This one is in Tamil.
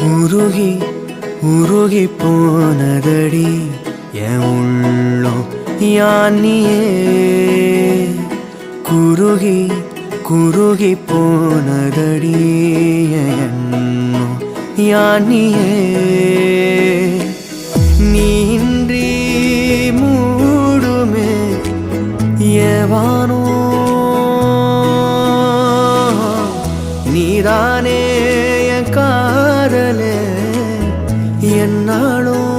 உருகி உருகி போனதடி என் உள்ளம் யானியே குருகி குருகி போனதடி என் எண்ணம் யானியே நீன்றி மூடுமே ஏவானோ நீதானே என் காதலே என்னாலும்